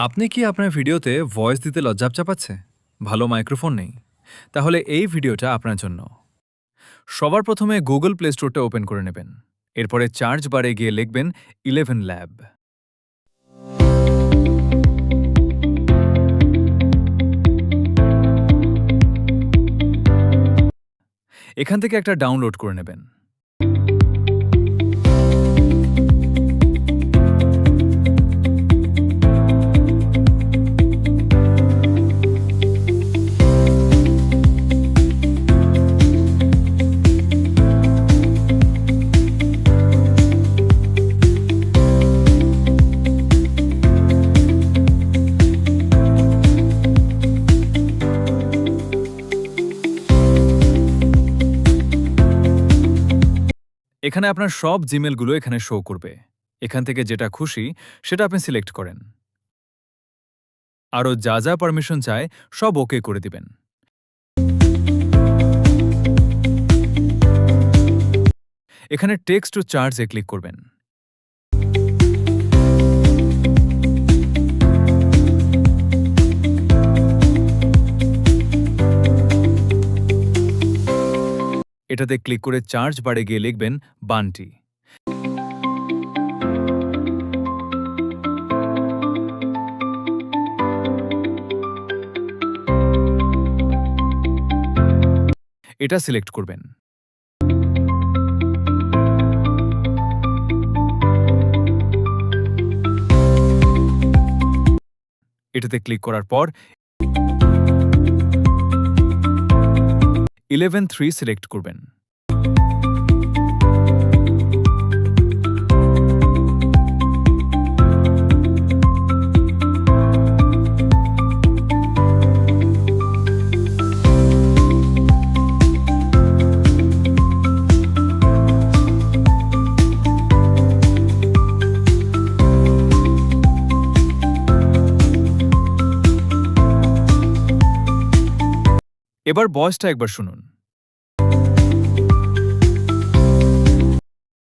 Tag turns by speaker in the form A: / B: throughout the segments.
A: আপনি কি আপনার ভিডিওতে ভয়েস দিতে লজ্জা পাচ্ছে? ভালো মাইক্রোফোন নেই? তাহলে এই ভিডিওটা আপনার জন্য। সবার প্রথমে গুগল প্লে স্টোরটা ওপেন করে নেবেন। এরপরে সার্চ বারে গিয়ে লিখবেন 11 ল্যাব। এখান থেকে একটা ডাউনলোড করে নেবেন। এখানে আপনার সব জিমেলগুলো এখানে শো করবে। এখান থেকে যেটা খুশি সেটা আপনি সিলেক্ট করেন। আরও যা যা পারমিশন চায় সব ওকে করে দিবেন। এখানে টেক্সট টু চার্জ-এ ক্লিক করবেন। এটাতে ক্লিক করে চার্জ বারে গিয়ে লিখবেন বান্টি। এটা সিলেক্ট করবেন। এটাতে ক্লিক করার পর 11.3 সিলেক্ট করবেন। এবার ভয়েসটা একবার শুনুন।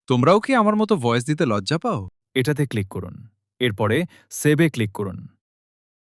B: তোমরাও কি আমার মতো ভয়েস দিতে লজ্জা পাও?
A: এটাতে ক্লিক করুন। এরপরে সেভে ক্লিক করুন।